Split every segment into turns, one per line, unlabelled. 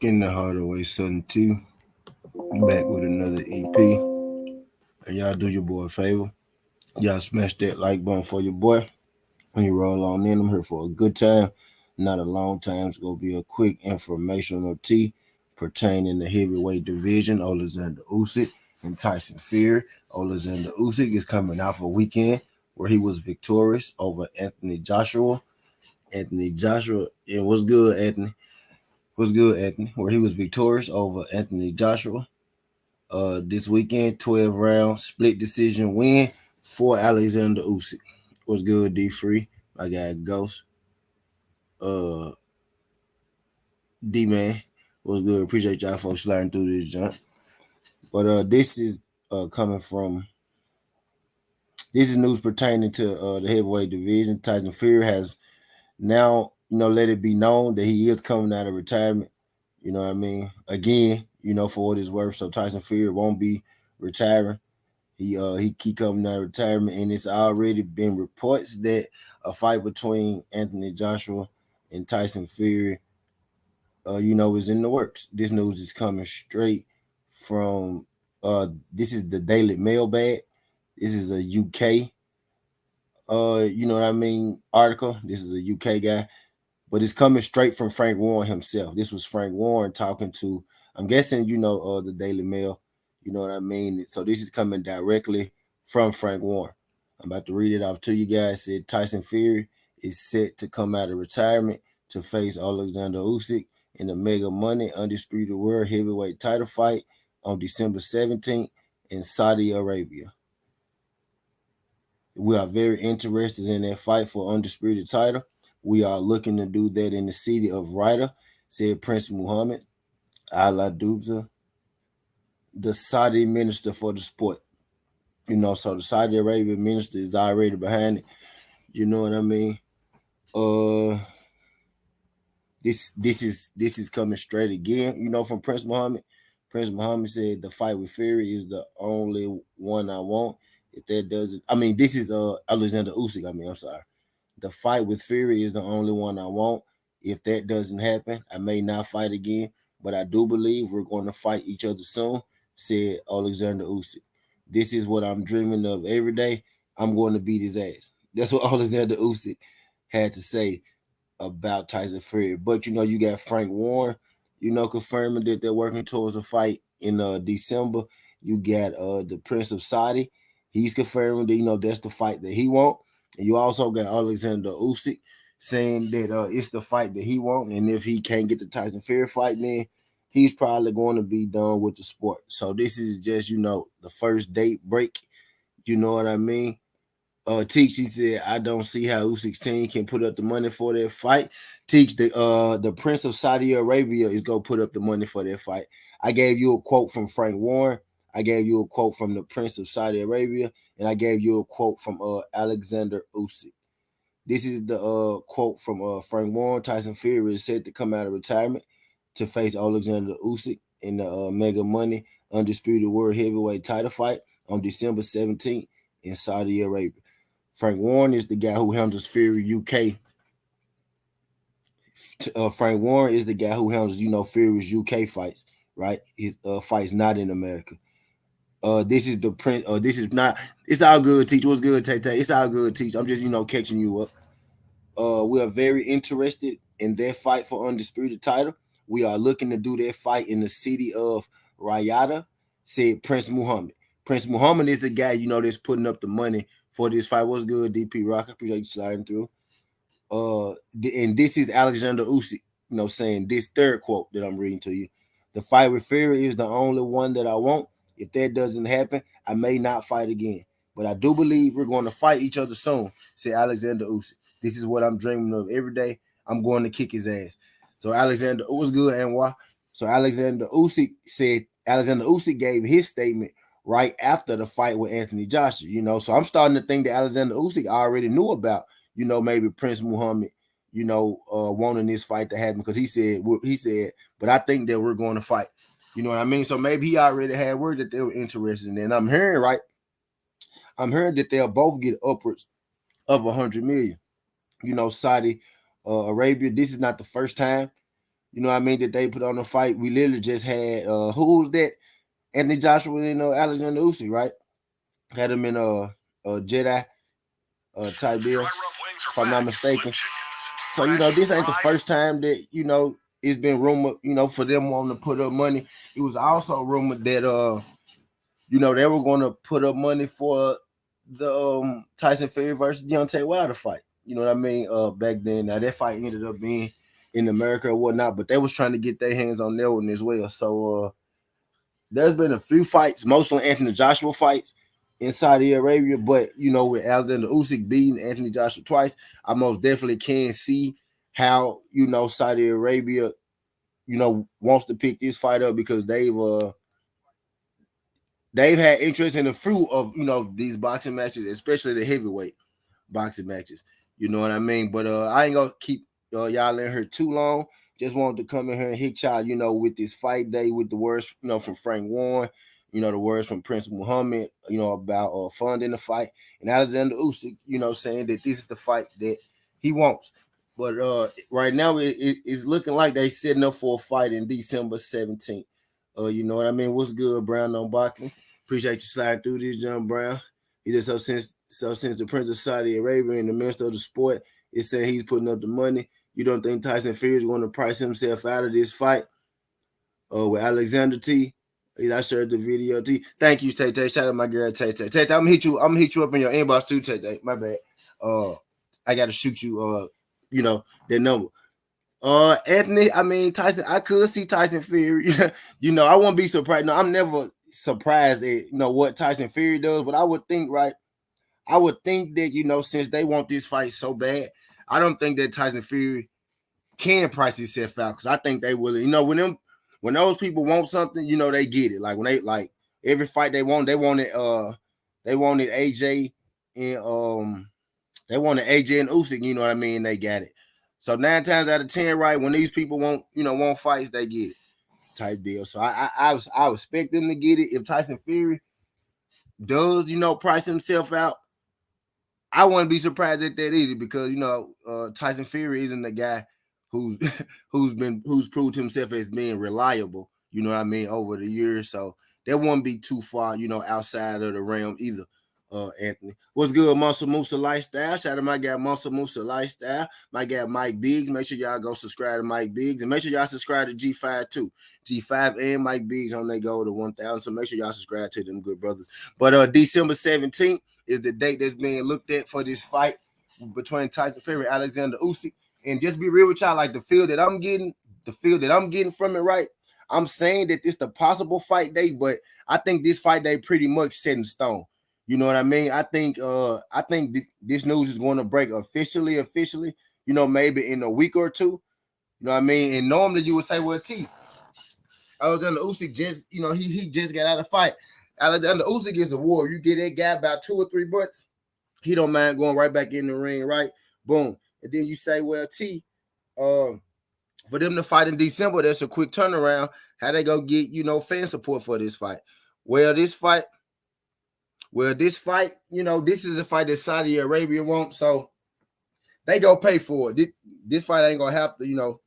In the Hardaway Sudden 2, back with another EP. And y'all do your boy a favor. Y'all smash that like button for your boy. When you roll on in, I'm here for a good time, not a long time. It's going to be a quick informational tea pertaining to heavyweight division. Alexander Usyk and Tyson Fury. Alexander Usyk is coming off a weekend where he was victorious over Anthony Joshua. Anthony Joshua, and what's good, Anthony? What's good, Anthony? Where he was victorious over Anthony Joshua. This weekend, 12 round split decision win for Alexander Usyk. What's good, D Free? I got Ghost. Uh, D Man. What's good? Appreciate y'all folks sliding through this jump. But this is coming from this is news pertaining to the heavyweight division. Tyson Fury has now let it be known that he is coming out of retirement. You know what I mean? Again, for what it's worth. So Tyson Fury won't be retiring. He keep coming out of retirement, and it's already been reports that a fight between Anthony Joshua and Tyson Fury, is in the works. This news is coming straight from this is the Daily Mailbag. This is a UK article. This is a UK guy, but it's coming straight from Frank Warren himself. This was Frank Warren talking to, I'm guessing, the Daily Mail. You know what I mean? So this is coming directly from Frank Warren. I'm about to read it off to you guys. It said Tyson Fury is set to come out of retirement to face Alexander Usyk in the Mega Money Undisputed World Heavyweight title fight on December 17th in Saudi Arabia. We are very interested in that fight for undisputed title. We are looking to do that in the city of Riyadh, said Prince Mohammed Al Dubza, the Saudi minister for the sport. So the Saudi Arabian minister is already behind it. You know what I mean? Uh this is coming straight again, from Prince Mohammed. Prince Mohammed said the fight with Fury is the only one I want. If that doesn't, this is Alexander Usyk. I'm sorry. The fight with Fury is the only one I want. If that doesn't happen, I may not fight again, but I do believe we're going to fight each other soon, said Alexander Usyk. This is what I'm dreaming of every day. I'm going to beat his ass. That's what Alexander Usyk had to say about Tyson Fury. But you got Frank Warren, confirming that they're working towards a fight in December. You got the Prince of Saudi. He's confirming that that's the fight that he want. And you also got Alexander Usyk saying that it's the fight that he want. And if he can't get the Tyson Fury fight, then he's probably going to be done with the sport. So this is just the first date break. You know what I mean? Teach, he said, I don't see how U16 can put up the money for that fight. Teach, the Prince of Saudi Arabia is gonna put up the money for that fight. I gave you a quote from Frank Warren. I gave you a quote from the Prince of Saudi Arabia, and I gave you a quote from Alexander Usyk. This is the quote from Frank Warren. Tyson Fury is set to come out of retirement to face Alexander Usyk in the Mega Money Undisputed World Heavyweight title fight on December 17th in Saudi Arabia. Frank Warren is the guy who handles Fury UK. Frank Warren is the guy who handles, Fury's UK fights, right? His fights not in America. This is the print. This is not. It's all good, Teach. What's good, Tay Tay? It's all good, Teach. I'm just, catching you up. We are very interested in that fight for undisputed title. We are looking to do that fight in the city of Riyadh, said Prince Muhammad. Prince Muhammad is the guy, that's putting up the money for this fight. What's good, DP Rock? I appreciate you sliding through. And this is Alexander Usyk, saying this third quote that I'm reading to you. The fight with Fury is the only one that I want. If that doesn't happen, I may not fight again. But I do believe we're going to fight each other soon, said Alexander Usyk. This is what I'm dreaming of every day. I'm going to kick his ass. So Alexander, what's good, Anwar? So Alexander Usyk gave his statement right after the fight with Anthony Joshua, So I'm starting to think that Alexander Usyk already knew about, maybe Prince Muhammad, wanting this fight to happen because he said, but I think that we're going to fight. You know what I mean? So maybe he already had word that they were interested in it. And I'm hearing that they'll both get upwards of 100 million. Saudi Arabia. This is not the first time, You know what I mean? That they put on the fight. We literally just had who was that? Anthony Joshua and Alexander Usyk, right? Had him in a Jedi type deal, if I'm not mistaken. So this ain't the first time that it's been rumored, for them wanting to put up money. It was also rumored that they were going to put up money for the Tyson Fury versus Deontay Wilder fight. You know what I mean? Back then, now that fight ended up being in America or whatnot, but they was trying to get their hands on that one as well. So there's been a few fights, mostly Anthony Joshua fights in Saudi Arabia, but with Alexander Usyk beating Anthony Joshua twice, I most definitely can see how Saudi Arabia wants to pick this fight up because they've had interest in the fruit of these boxing matches, especially the heavyweight boxing matches. You know what I mean? But I ain't gonna keep y'all in here too long. Just wanted to come in here and hit y'all, with this fight day, with the words, from Frank Warren, the words from Prince Muhammad, about funding the fight, and Alexander Usyk, saying that this is the fight that he wants. But right now, it's looking like they setting up for a fight in December 17th. You know what I mean? What's good, Brown on Boxing? Appreciate you sliding through this, John Brown. He said, since the Prince of Saudi Arabia in the midst of the sport is saying he's putting up the money, you don't think Tyson Fury is going to price himself out of this fight with Alexander T? I shared the video. T. Thank you, Tay Tay. Shout out my girl Tay Tay. Tay Tay, I'm gonna hit you up in your inbox too, Tay Tay. My bad. I gotta shoot you that number. Anthony, Tyson, I could see Tyson Fury. I won't be surprised. No, I'm never surprised at what Tyson Fury does, but I would think, right? I would think that since they want this fight so bad, I don't think that Tyson Fury can price himself out because I think they will. When those people want something, they get it. Like when they every fight they wanted AJ and they wanted AJ and Usyk. You know what I mean? They got it. So 9 times out of 10, right, when these people want fights, they get it, type deal. So I expect them to get it. If Tyson Fury does price himself out, I wouldn't be surprised at that either because Tyson Fury isn't the guy who's proved himself as being reliable. You know what I mean, over the years. So that won't be too far outside of the realm either. Anthony, what's good, Muscle Musa Lifestyle? Shout out to my guy Muscle Musa Lifestyle, my guy Mike Biggs. Make sure y'all go subscribe to Mike Biggs and make sure y'all subscribe to G5 too. G5 and Mike Biggs on they go to 1,000. So make sure y'all subscribe to them good brothers. But December 17th is the date that's being looked at for this fight between Tyson Fury and Alexander Usyk. And just be real with y'all, like the feel that I'm getting from it, right? I'm saying that this is the possible fight day, but I think this fight day pretty much set in stone. You know what I mean? I think this news is going to break officially, maybe in a week or two. You know what I mean? And normally you would say, well, T, Alexander Usyk just, he just got out of fight. Alexander Usyk is a warrior. You get that guy about 2 or 3 butts, he don't mind going right back in the ring, right? Boom. And then you say, well, T, for them to fight in December, that's a quick turnaround. How they go get, fan support for this fight? This fight, this is a fight that Saudi Arabia wants, so they go pay for it. This fight ain't gonna have to,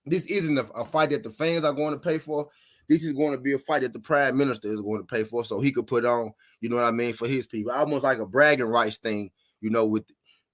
this isn't a fight that the fans are going to pay for. This is going to be a fight that the prime minister is going to pay for, so he could put on, for his people. Almost like a bragging rights thing,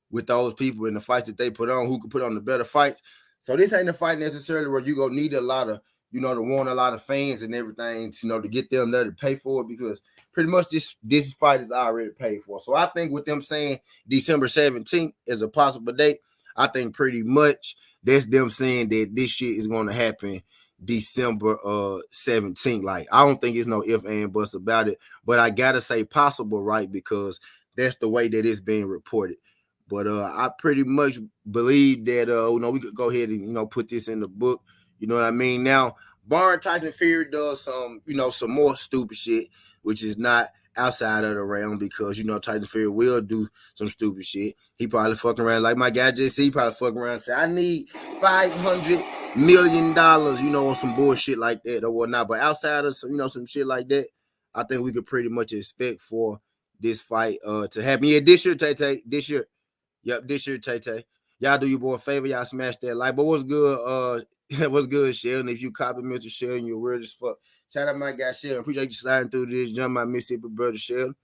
with those people in the fights that they put on, who could put on the better fights. So this ain't a fight necessarily where you're gonna need a lot of, to want a lot of fans and everything, to get them there to pay for it, because pretty much this fight is already paid for. So I think with them saying December 17th is a possible date, I think pretty much that's them saying that this shit is going to happen December 17th. Like, I don't think it's no if and buts about it, but I gotta say possible, right? Because that's the way that it's being reported. But I pretty much believe that we could go ahead and put this in the book. You know what I mean? Now, barring Tyson Fury does some some more stupid shit, which is not outside of the realm, because Tyson Fury will do some stupid shit. He probably fucking around like my guy just he probably fucking around and say, I need $500 million, on some bullshit like that or whatnot. But outside of some shit like that, I think we could pretty much expect for this fight to happen. Yeah, this year, Tay-Tay. This year. Yep, this year, Tay-Tay. Y'all do your boy a favor. Y'all smash that like. But what's good, What's good, Sheldon? If you copy Mr. Sheldon, you're weird as fuck. Shout out my guy Sheldon. Appreciate you sliding through this. Jump my Mississippi brother Sheldon.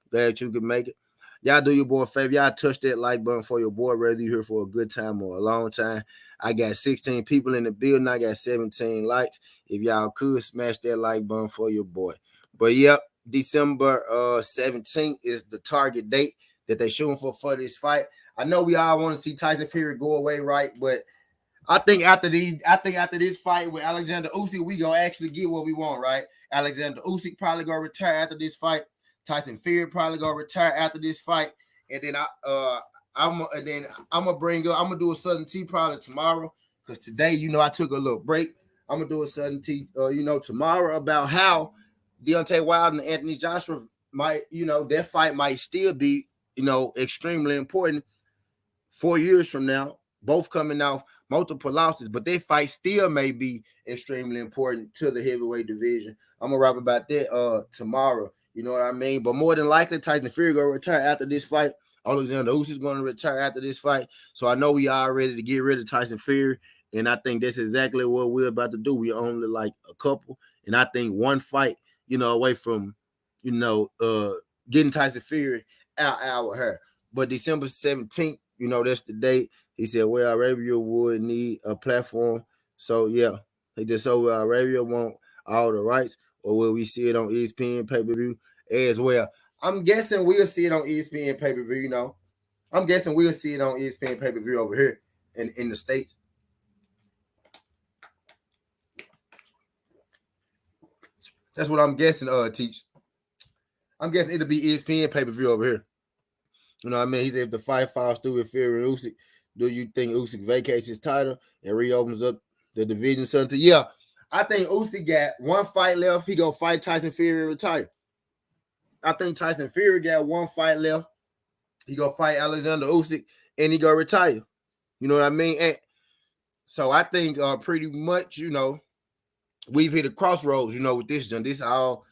Glad you could make it. Y'all do your boy a favor. Y'all touch that like button for your boy, whether you're here for a good time or a long time. I got 16 people in the building. I got 17 likes. If y'all could smash that like button for your boy. But yep, December 17th is the target date that they shooting for this fight. I know we all want to see Tyson Fury go away, right? But I think after this fight with Alexander Usyk, we gonna actually get what we want, right? Alexander Usyk probably gonna retire after this fight. Tyson Fury probably gonna retire after this fight, and then I'm gonna do a Southern Tea probably tomorrow, because today, I took a little break. I'm gonna do a Southern Tea, tomorrow, about how Deontay Wilder and Anthony Joshua might, their fight might still be, extremely important 4 years from now. Both coming off multiple losses, but their fight still may be extremely important to the heavyweight division. I'm gonna rap about that tomorrow. You know what I mean? But more than likely, Tyson Fury gonna retire after this fight. Alexander Usyk is gonna retire after this fight. So I know we are ready to get rid of Tyson Fury, and I think that's exactly what we're about to do. We only like a couple, and I think one fight, away from, getting Tyson Fury out with her. But December 17th, that's the date. He said, well, Arabia would need a platform. So, yeah, he just said, will Arabia want all the rights, or will we see it on ESPN pay-per-view as well? I'm guessing we'll see it on ESPN pay-per-view, I'm guessing we'll see it on ESPN pay-per-view over here in the States. That's what I'm guessing, Teach. I'm guessing it'll be ESPN pay-per-view over here. You know what I mean? He said if the fight falls through with Fury and Usyk, do you think Usyk vacates his title and reopens up the division? Something? Yeah, I think Usyk got one fight left. He gonna fight Tyson Fury and retire. I think Tyson Fury got one fight left. He gonna fight Alexander Usyk and he gonna retire. You know what I mean? And so I think pretty much, we've hit a crossroads. With this, John. This all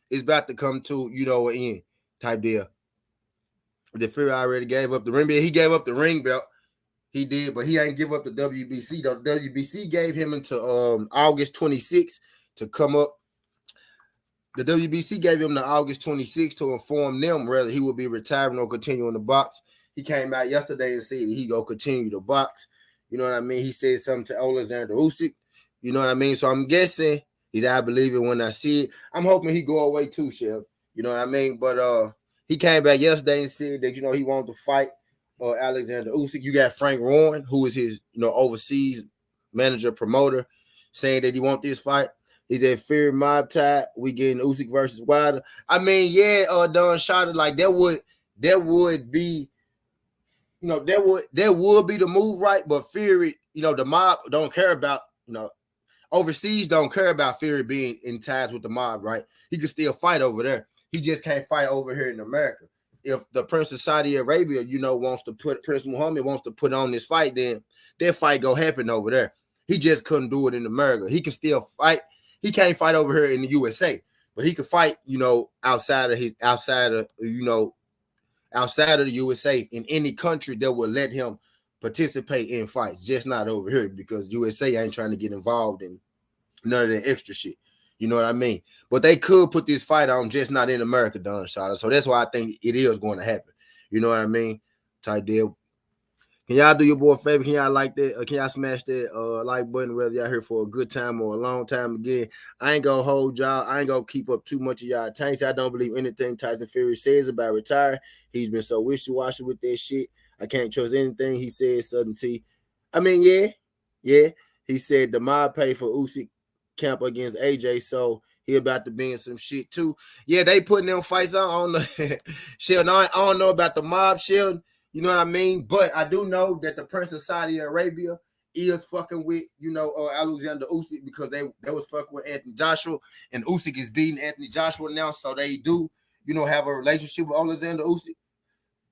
is about to come to an end type deal. The Fury already gave up the ring belt. He gave up the ring belt. He did, but he ain't give up the WBC. The WBC gave him until August 26th to come up. The WBC gave him to August 26th to inform them whether he would be retiring or continuing to box. He came out yesterday and said he go continue to box. You know what I mean? He said something to Alexander Usyk. You know what I mean? So I'm guessing I believe it when I see it. I'm hoping he go away too, Chef. You know what I mean? But he came back yesterday and said that, he wanted to fight Alexander Usyk. You got Frank Warren, who is his, overseas manager, promoter, saying that he want this fight. He said, Fury mob tie, we getting Usyk versus Wilder. I mean, yeah, Don Shada, like that would be, that would be the move, right? But Fury, the mob don't care about, overseas don't care about Fury being in ties with the mob, right? He could still fight over there. He just can't fight over here in America. If the Prince of Saudi Arabia, wants to put Prince Mohammed wants to put on this fight, then that fight go happen over there. He just couldn't do it in America. He can still fight. He can't fight over here in the USA, but he could fight, outside of the USA in any country that would let him participate in fights, just not over here because USA ain't trying to get involved in none of that extra shit. You know what I mean? But they could put this fight on, just not in America, Don Shada. So that's why I think it is going to happen. You know what I mean? Type deal. Can y'all do your boy a favor? Can y'all like that? Can y'all smash that like button, whether y'all here for a good time or a long time again? I ain't going to hold y'all. I ain't going to keep up too much of y'all tanks. I don't believe anything Tyson Fury says about retiring. He's been so wishy-washy with that shit. I can't trust anything he says, Southern T. I mean, yeah. He said the mob pay for Usyk camp against AJ, so he about to be in some shit too. Yeah, they putting them fights on. I don't know. Sheldon, I don't know about the mob, Sheldon. You know what I mean? But I do know that the Prince of Saudi Arabia is fucking with, Alexander Usyk because they was fucking with Anthony Joshua, and Usyk is beating Anthony Joshua now, so they do, have a relationship with Alexander Usyk.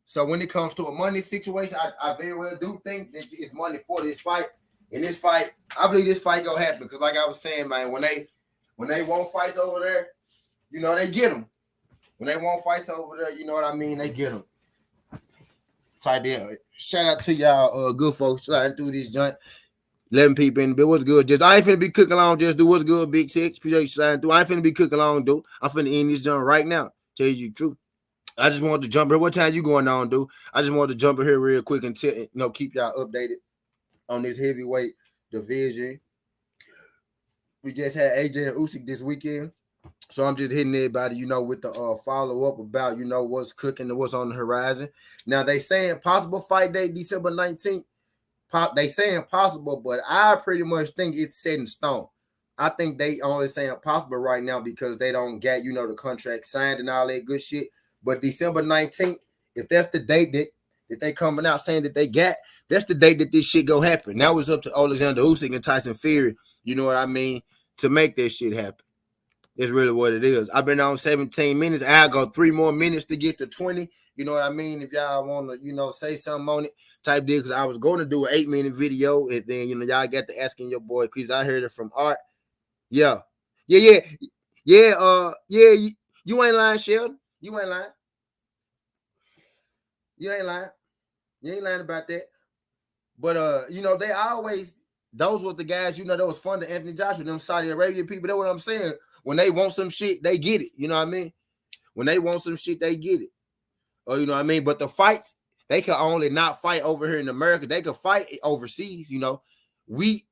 So when it comes to a money situation, I very well do think that it's money for this fight. In this fight, I believe this fight gonna happen because, like I was saying, man, when they want fights over there, they get them. When they want fights over there, you know what I mean, they get them. Type deal. Shout out to y'all, good folks sliding through this joint. 11 people in the bit. What's good? Just I ain't finna be cooking along. Just do what's good, Big Six. Appreciate you sliding through. I ain't finna be cooking along, dude. I'm finna end this jump right now. Tell you the truth. I just wanted to jump here. What time you going on, dude? I just wanted to jump in here real quick and keep y'all updated on this heavyweight division. We just had AJ and Usyk this weekend. So I'm just hitting everybody, with the follow-up about, what's cooking and what's on the horizon. Now, they saying possible fight date December 19th. They saying possible, but I pretty much think it's set in stone. I think they only saying possible right now because they don't get, the contract signed and all that good shit. But December 19th, if that's the date that they coming out saying that they got, that's the date that this shit go happen. Now it's up to Alexander Usyk and Tyson Fury, you know what I mean, to make that shit happen. It's really what it is. I've been on 17 minutes. I'll go 3 more minutes to get to 20. You know what I mean? If y'all want to, say something on it, type deal. Because I was going to do an 8-minute video. And then, y'all got to asking your boy. Because I heard it from Art. Yeah. Yeah. You ain't lying, Sheldon. You ain't lying. You ain't lying about that. But, they always, those were the guys, that was fun to Anthony Joshua, them Saudi Arabia people. That's what I'm saying. When they want some shit, they get it. You know what I mean? When they want some shit, they get it. Or you know what I mean? But the fights, they can only not fight over here in America. They can fight overseas, We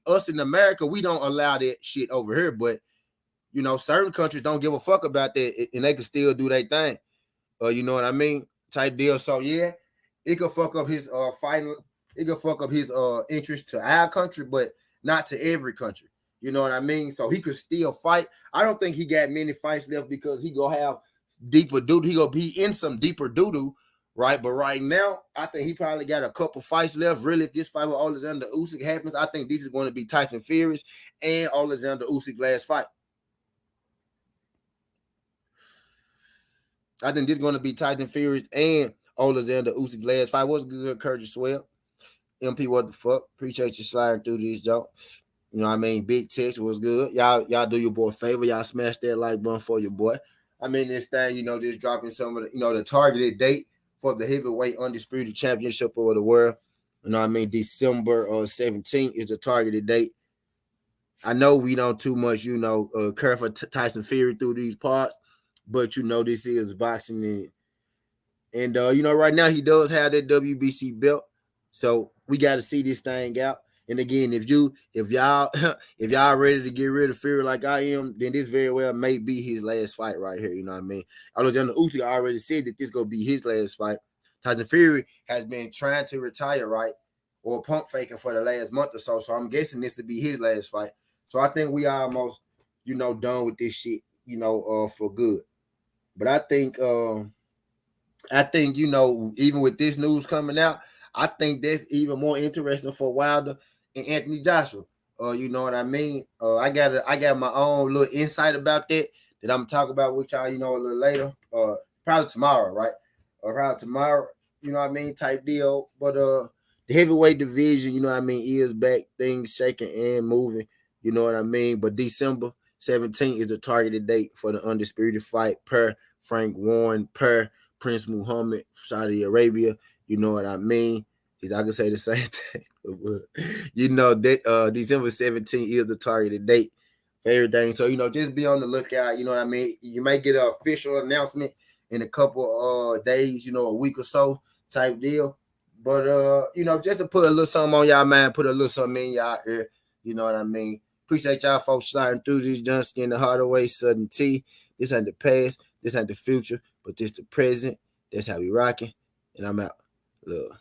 us in America, we don't allow that shit over here. But certain countries don't give a fuck about that, and they can still do their thing. You know what I mean? Type deal. So yeah, it could fuck up his fighting. It could fuck up his interest to our country, but not to every country. You know what I mean? So he could still fight. I don't think he got many fights left because he gonna have deeper doo-doo. He gonna be in some deeper doo-doo, right? But right now, I think he probably got a couple fights left. Really, if this fight with Alexander Usyk happens, I think this is going to be Tyson Fury's and Alexander Usyk's last fight. I think this is going to be Tyson Fury's and Alexander Usyk's last fight. What's good, Curtis Swell? MP, what the fuck? Appreciate you sliding through this, Joe. You know what I mean? Big Text was good. Y'all do your boy a favor. Y'all smash that like button for your boy. I mean, this thing, just dropping some of the, the targeted date for the heavyweight undisputed championship of the world. You know what I mean? December 17th is the targeted date. I know we don't too much, care for Tyson Fury through these parts, but this is boxing. And right now he does have that WBC belt. So we got to see this thing out. And again, if y'all ready to get rid of Fury like I am, then this very well may be his last fight right here. You know what I mean? Alexander Usyk already said that this gonna be his last fight. Tyson Fury has been trying to retire, right, or pump faking for the last month or so. So I'm guessing this will be his last fight. So I think we are almost, done with this shit, for good. But I think, even with this news coming out, I think that's even more interesting for Wilder and Anthony Joshua. You know what I mean? I got my own little insight about that I'm gonna talk about with y'all, a little later. Probably tomorrow, right? Or probably tomorrow, you know what I mean, type deal. But the heavyweight division, you know what I mean, is back, things shaking and moving, you know what I mean. But December 17th is the targeted date for the undisputed fight per Frank Warren, per Prince Muhammad, Saudi Arabia. You know what I mean? I can say the same thing. December 17th is the targeted date for everything. So, just be on the lookout. You know what I mean? You may get an official announcement in a couple days, a week or so type deal. But, just to put a little something on y'all mind, put a little something in y'all ear. You know what I mean? Appreciate y'all folks sliding through this John Skin the Hardaway Southern T. This ain't the past. This ain't the future. But this the present. That's how we rocking. And I'm out. Love.